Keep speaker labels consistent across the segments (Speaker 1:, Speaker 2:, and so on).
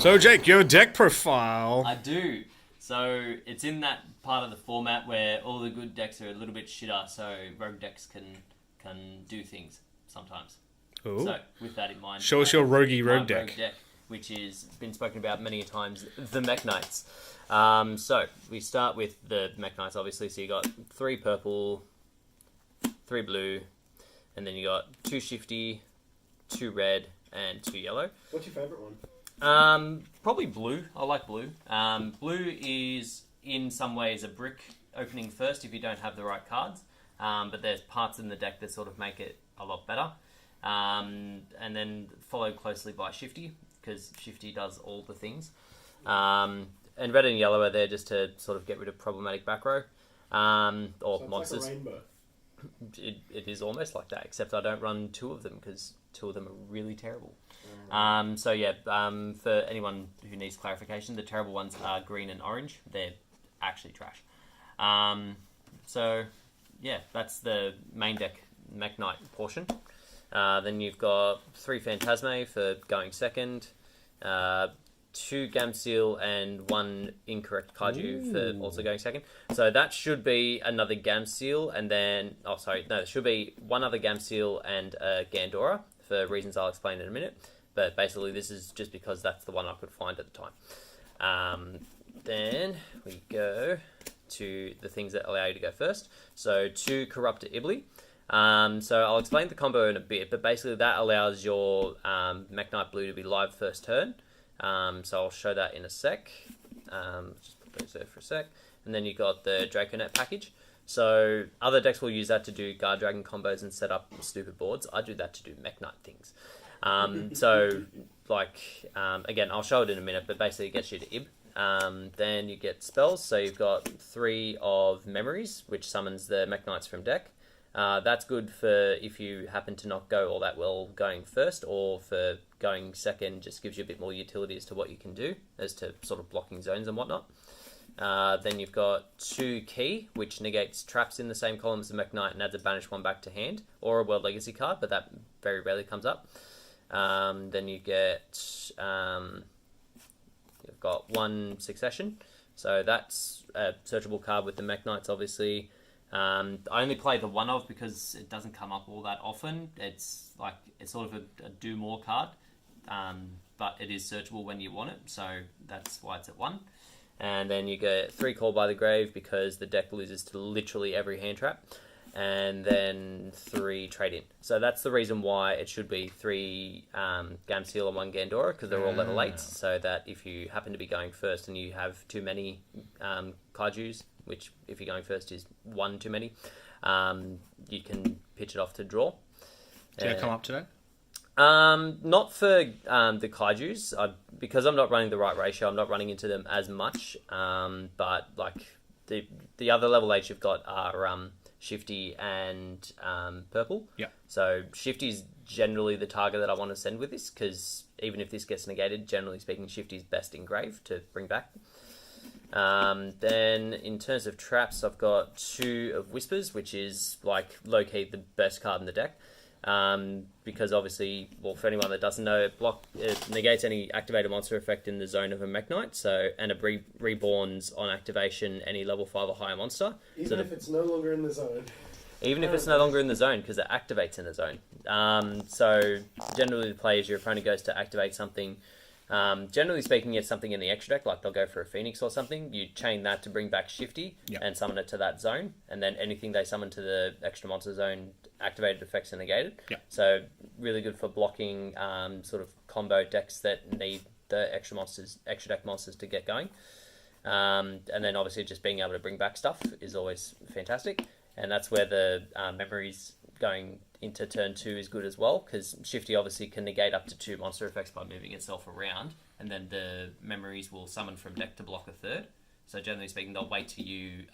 Speaker 1: So, Jake, your deck profile.
Speaker 2: I do. So it's in that part of the format where all the good decks are a little bit shitter, so rogue decks can do things sometimes.
Speaker 1: Ooh.
Speaker 2: So with that in mind,
Speaker 1: Show us your roguey rogue
Speaker 2: my
Speaker 1: deck.
Speaker 2: which has been spoken about many times, the Mekk Knights. So we start with the Mekk Knights, obviously. So you got 3 purple, 3 blue, and then you got 2 shifty, 2 red, and 2 yellow.
Speaker 3: What's your favourite one?
Speaker 2: Probably blue. I like blue. Blue is in some ways a brick opening first if you don't have the right cards, but there's parts in the deck that sort of make it a lot better. And then followed closely by shifty, because shifty does all the things. And red and yellow are there just to sort of get rid of problematic back row or
Speaker 3: So
Speaker 2: monsters.
Speaker 3: like a rainbow.
Speaker 2: It is almost like that, except I don't run 2 of them because 2 of them are really terrible. For anyone who needs clarification, the terrible ones are green and orange. They're actually trash. That's the main deck Mekk Knight portion. Then you've got 3 Phantasme for going second, 2 Gamseel and 1 incorrect Kaiju for also going second. So that should be another Gamseel and then... it should be 1 other Gamseel and a Gandora for reasons I'll explain in a minute. But basically this is just because that's the one I could find at the time. Then we go to the things that allow you to go first. So 2 Corruptor Ibly. So I'll explain the combo in a bit, but basically that allows your Mekk Knight Blue to be live first turn. So I'll show that in a sec. Just put those there for a sec. And then you got the Draconet package. So other decks will use that to do Guard Dragon combos and set up stupid boards. I do that to do Mekk Knight things. Again, I'll show it in a minute, but basically it gets you to Ib. Then you get spells. So you've got 3 of Memories, which summons the Mekk Knights from deck. That's good for if you happen to not go all that well going first, or for going second, just gives you a bit more utility as to what you can do, as to sort of blocking zones and whatnot. Then you've got 2 Key, which negates traps in the same column as the Mekk Knight and adds a banished 1 back to hand, or a World Legacy card, but that very rarely comes up. Then you get... you've got 1 Succession, so that's a searchable card with the Mekk Knights, obviously. I only play the 1 of because it doesn't come up all that often. It's sort of a do more card, but it is searchable when you want it, so that's why it's at 1. And then you get 3 Call by the Grave because the deck loses to literally every hand trap, and then 3 Trade In. So that's the reason why it should be 3 Gamseel and 1 Gandora, because they're all level 8s, so that if you happen to be going first and you have too many Kaijus, which if you're going first is 1 too many, you can pitch it off to draw.
Speaker 1: Did it come up today?
Speaker 2: Not for the Kaijus, because I'm not running the right ratio, I'm not running into them as much, but like the other level 8s you've got are Shifty and Purple.
Speaker 1: Yeah. So
Speaker 2: Shifty is generally the target that I want to send with this, because even if this gets negated, generally speaking, Shifty is best in Grave to bring back. Then in terms of traps, I've got 2 of Whispers, which is like low-key the best card in the deck. Because obviously, well, for anyone that doesn't know, it negates any activated monster effect in the zone of a Mekk Knight, and it reborns on activation any level 5 or higher monster.
Speaker 3: Even if it's no longer in the zone.
Speaker 2: Even if it's no longer in the zone, because it activates in the zone. So generally the play is your opponent goes to activate something. Generally speaking, it's something in the extra deck, like they'll go for a Phoenix or something. You chain that to bring back Shifty and summon it to that zone, and then anything they summon to the extra monster zone, activated effects are negated.
Speaker 1: Yeah.
Speaker 2: So really good for blocking sort of combo decks that need the extra deck monsters to get going. And then obviously just being able to bring back stuff is always fantastic, and that's where the Memories going into turn 2 is good as well, because Shifty obviously can negate up to 2 monster effects by moving itself around, and then the Memories will summon from deck to block a third. So generally speaking, they'll wait till you,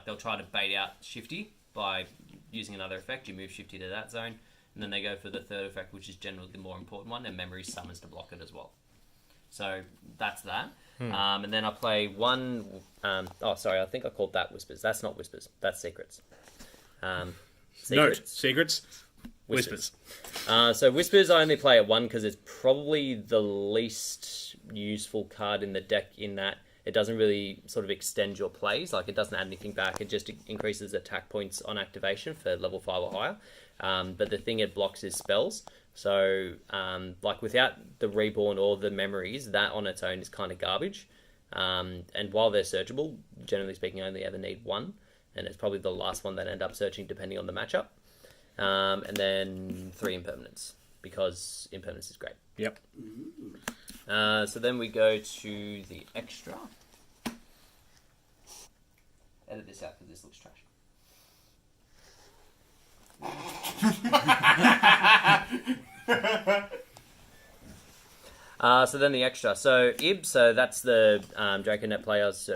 Speaker 2: they'll try to bait out Shifty by using another effect. You move Shifty to that zone, and then they go for the third effect, which is generally the more important one, and Memories summons to block it as well. So that's that. And then I play 1... I think I called that Whispers. That's not Whispers. That's Secrets.
Speaker 1: Note, Secrets, Whispers.
Speaker 2: So Whispers I only play at 1 because it's probably the least useful card in the deck in that it doesn't really sort of extend your plays. Like, it doesn't add anything back. It just increases attack points on activation for level 5 or higher. But the thing it blocks is spells. So, like, without the Reborn or the Memories, that on its own is kind of garbage. And while they're searchable, generally speaking, I only ever need one. And it's probably the last one that I end up searching depending on the matchup. And then 3 Impermanence, because Impermanence is great.
Speaker 1: Yep.
Speaker 2: So then we go to the extra. Edit this out because this looks trash. So then the extra. So IB, so that's the Draconet play I was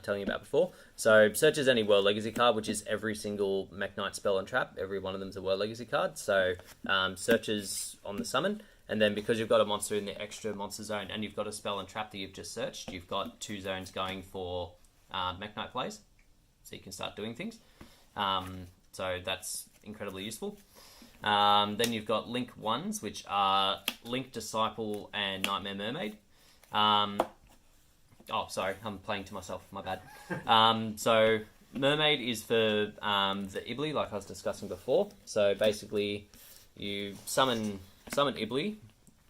Speaker 2: telling you about before. So searches any World Legacy card, which is every single Mekk Knight spell and trap. Every one of them is a World Legacy card. So searches on the summon. And then because you've got a monster in the extra monster zone and you've got a spell and trap that you've just searched, you've got 2 zones going for Mekk Knight plays. So you can start doing things. So that's incredibly useful. Then you've got Link 1s, which are Link Disciple and Nightmare Mermaid. Sorry, I'm playing to myself, my bad. So Mermaid is for the Ibly, like I was discussing before. So basically, you summon Ibly,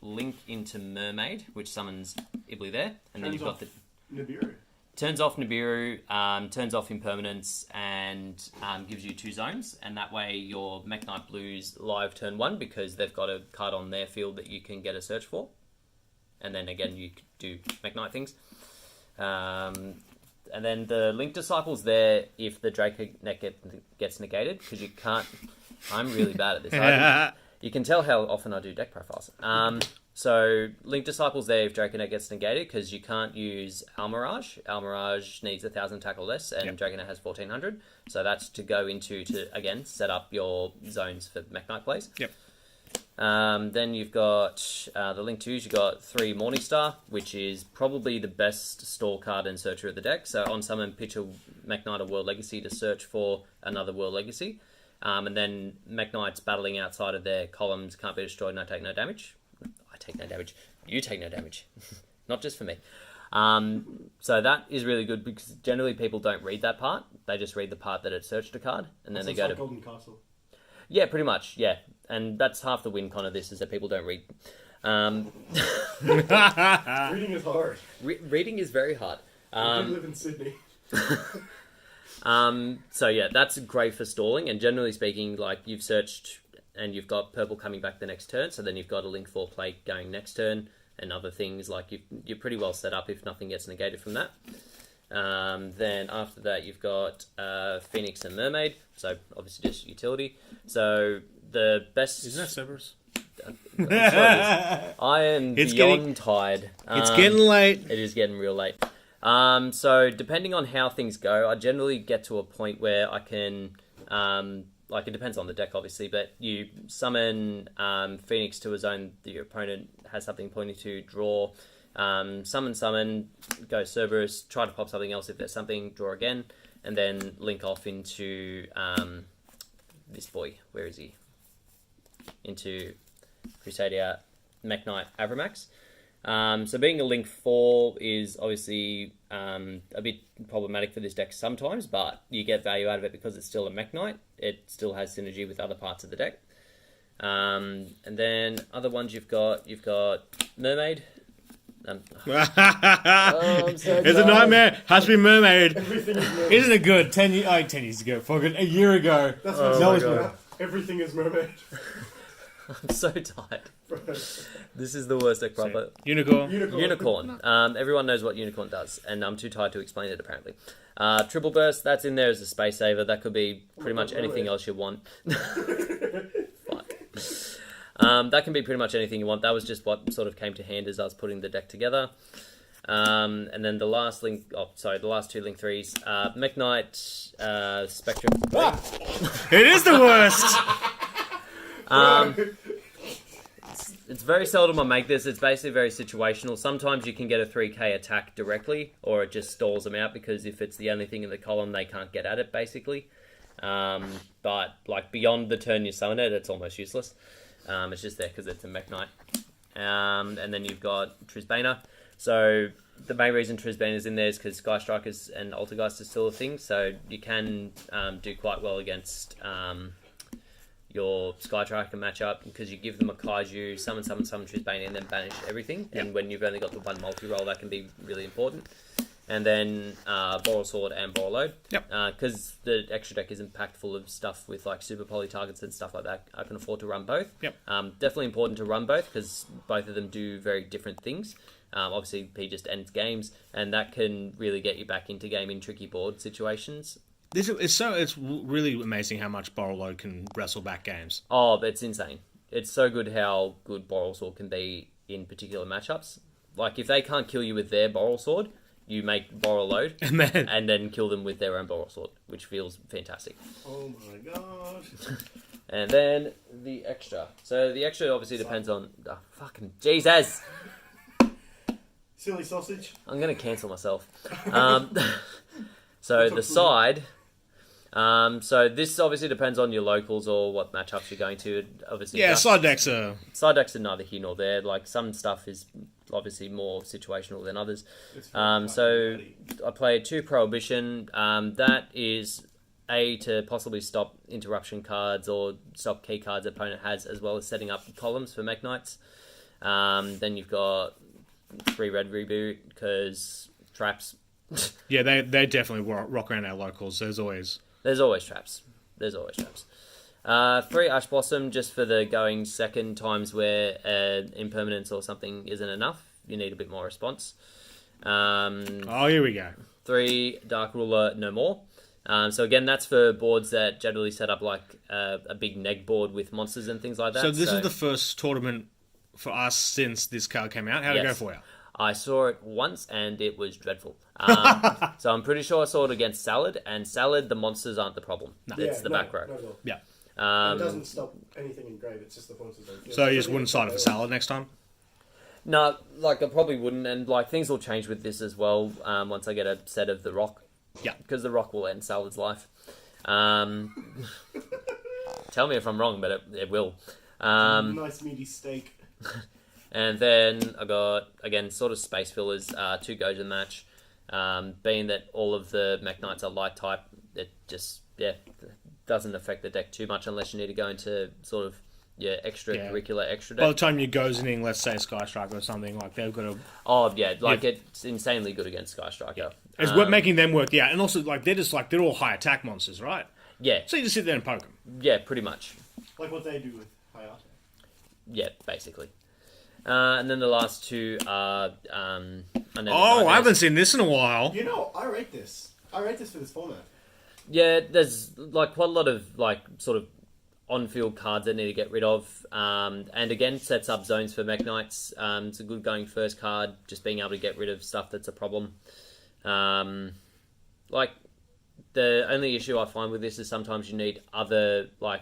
Speaker 2: link into Mermaid, which summons Ibly there, and then you've got the
Speaker 3: Nibiru.
Speaker 2: Turns off Nibiru, turns off Impermanence, and gives you 2 zones. And that way your Mekk Knight Blues live turn 1 because they've got a card on their field that you can get a search for. And then again, you do Mekk Knight things. And then the Link Disciple's there if the Draconet gets negated, because you can't... I'm really bad at this. You can tell how often I do deck profiles. So, Link Disciple's there if Draconet gets negated, because you can't use Almirage. Almirage needs 1,000 attack or less, and Draconet has 1,400. So that's to go into to, again, set up your zones for Mekk Knight plays.
Speaker 1: Yep.
Speaker 2: Then you've got the Link 2s, you've got 3 Morningstar, which is probably the best store card and searcher of the deck. So on summon, pitch a Mekk Knight or World Legacy to search for another World Legacy. And then Mekk Knights battling outside of their columns can't be destroyed and I take no damage. I take no damage. You take no damage. Not just for me. So that is really good because generally people don't read that part. They just read the part that it searched a card. And then they go to...
Speaker 3: Golden Castle.
Speaker 2: Yeah, pretty much, yeah. And that's half the win con of this is that people don't read.
Speaker 3: Reading is hard.
Speaker 2: Reading is very hard.
Speaker 3: I do live in Sydney.
Speaker 2: So yeah, that's great for stalling. And generally speaking, like you've searched and you've got purple coming back the next turn, so then you've got a Link 4 play going next turn and other things. Like you're pretty well set up if nothing gets negated from that. Then after that, you've got Phoenix and Mermaid. So obviously just utility. So the best...
Speaker 1: Isn't that Cerberus?
Speaker 2: I am beyond tired.
Speaker 1: It's getting late.
Speaker 2: It is getting real late. So depending on how things go, I generally get to a point where I can, like it depends on the deck obviously, but you summon Phoenix to a zone that your opponent has something pointing to, draw, summon, go Cerberus, try to pop something else if there's something, draw again, and then link off into this boy. Where is he? Into Crusadia Mekk Knight Avramax. So being a Link 4 is obviously a bit problematic for this deck sometimes, but you get value out of it because it's still a Mekk Knight. It still has synergy with other parts of the deck. And then other ones you've got Mermaid. I'm so
Speaker 1: It's a nightmare. Has to be Mermaid.
Speaker 3: Everything is mermaid.
Speaker 1: Isn't it good? 10 years ago. Fucking a year ago.
Speaker 3: That's what
Speaker 1: No,
Speaker 3: it's
Speaker 1: it's
Speaker 3: about. Everything is mermaid.
Speaker 2: I'm so tired. This is the worst deck profile.
Speaker 1: Unicorn.
Speaker 2: Unicorn. Everyone knows what Unicorn does, and I'm too tired to explain it, apparently. Triple Burst, that's in there as a space saver. That could be pretty much anything else you want. Fuck. That can be pretty much anything you want. That was just what sort of came to hand as I was putting the deck together. And then the last the last 2 Link 3s. Mekk Knight, Spectrum.
Speaker 1: It is the worst.
Speaker 2: It's very seldom I make this. It's basically very situational. Sometimes you can get a 3k attack directly, or it just stalls them out because if it's the only thing in the column, they can't get at it, basically. But like beyond the turn you summon it, it's almost useless. It's just there because it's a Mekk Knight. And then you've got Trisbana. So the main reason Trisbana's in there is because Sky Strikers and Altergeist are still a thing. So you can do quite well against your Sky Striker matchup because you give them a Kaiju, summon Trisbana, and then banish everything.
Speaker 1: Yep.
Speaker 2: And when you've only got the one multi-roll, that can be really important. And then Boral Sword and Boral Load.
Speaker 1: Yep.
Speaker 2: Because the extra deck isn't packed full of stuff with like super poly targets and stuff like that, I can afford to run both.
Speaker 1: Yep.
Speaker 2: Definitely important to run both because both of them do very different things. Obviously, P just ends games, and that can really get you back into game in tricky board situations.
Speaker 1: It's really amazing how much Boral Load can wrestle back games.
Speaker 2: Oh, it's insane. It's so good how good Boral Sword can be in particular matchups. Like, if they can't kill you with their Boral Sword, you make Boral Load and then kill them with their own Boral Sword, which feels fantastic.
Speaker 3: Oh my god.
Speaker 2: And then the extra. So the extra obviously depends on... Oh, fucking Jesus!
Speaker 3: Silly sausage.
Speaker 2: I'm going to cancel myself. So the side... so this obviously depends on your locals or what matchups you're going to. Obviously,
Speaker 1: Yeah, side decks are...
Speaker 2: Side decks are neither here nor there. Like, some stuff is obviously more situational than others. So I played 2 Prohibition. That is to possibly stop interruption cards or stop key cards opponent has, as well as setting up columns for Mekk Knights. Then you've got 3 red reboot because traps.
Speaker 1: Yeah, they definitely rock around our locals. There's always
Speaker 2: traps. 3 Ash Blossom just for the going second times where impermanence or something isn't enough. You need a bit more response.
Speaker 1: here we go.
Speaker 2: 3 Dark Ruler, no more. So again, that's for boards that generally set up like a big neg board with monsters and things like that.
Speaker 1: So this is the first tournament for us since this card came out. How'd it go for you?
Speaker 2: I saw it once and it was dreadful. So I'm pretty sure I saw it against Salad, and Salad, the monsters aren't the problem. It's the back row.
Speaker 3: Not at all.
Speaker 1: Yeah.
Speaker 3: It doesn't stop anything in grave, it's just the monsters.
Speaker 1: So you just wouldn't side it for Salad next time?
Speaker 2: No, like I probably wouldn't, and like things will change with this as well once I get a set of the Rock.
Speaker 1: Yeah.
Speaker 2: Because the Rock will end Salad's life. Tell me if I'm wrong, but it will.
Speaker 3: Nice meaty steak.
Speaker 2: And then I got, again, sort of space fillers, 2 Gojo match. Being that all of the Mekk Knights are light type, it just, doesn't affect the deck too much unless you need to go into sort of extracurricular extra deck.
Speaker 1: By the time you're gozening, let's say Sky Striker or something, like they've got a...
Speaker 2: Oh, yeah, it's insanely good against Sky Striker.
Speaker 1: It's making them work, yeah. And also, like, they're all high attack monsters, right?
Speaker 2: Yeah.
Speaker 1: So you just sit there and poke them.
Speaker 2: Yeah, pretty much.
Speaker 3: Like what they do with Hayate.
Speaker 2: Yeah, basically. And then the last 2 are...
Speaker 1: I haven't seen this in a while.
Speaker 3: You know, I rate this. I rate this for this format.
Speaker 2: Yeah, there's like quite a lot of like sort of on-field cards that need to get rid of. And again, sets up zones for Mekk Knights. It's a good going first card, just being able to get rid of stuff that's a problem. Like, the only issue I find with this is sometimes you need other, like,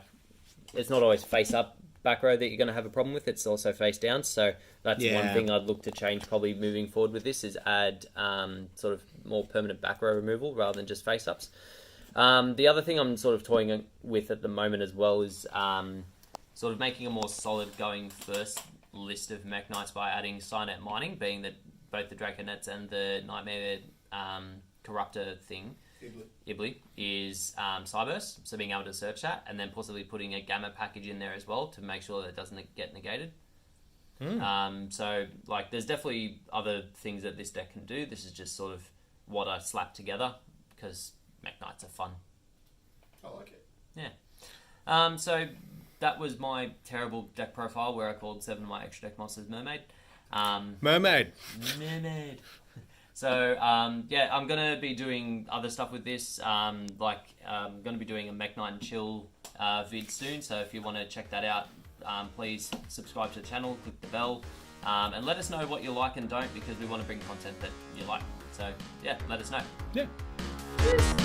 Speaker 2: it's not always face-up back row that you're going to have a problem with. It's also face down. So that's one thing I'd look to change probably moving forward with this is add sort of more permanent back row removal rather than just face-ups. The other thing I'm sort of toying with at the moment as well is sort of making a more solid going first list of Mekk Knights by adding Cynet Mining, being that both the Draconets and the Nightmare Corruptor thing, Ibli, is Cyburst, so being able to search that, and then possibly putting a Gamma package in there as well to make sure that it doesn't get negated. So, like, there's definitely other things that this deck can do. This is just sort of what I slapped together, because Mekk Knights are fun.
Speaker 3: I like it.
Speaker 2: Yeah. So, that was my terrible deck profile, where I called 7 of my extra deck monsters Mermaid.
Speaker 1: Mermaid.
Speaker 2: So, I'm going to be doing other stuff with this. I'm going to be doing a Mekk Knight and Chill vid soon. So, if you want to check that out, please subscribe to the channel, click the bell, and let us know what you like and don't, because we want to bring content that you like. So, yeah, let us know.
Speaker 1: Yeah.
Speaker 2: Cheers.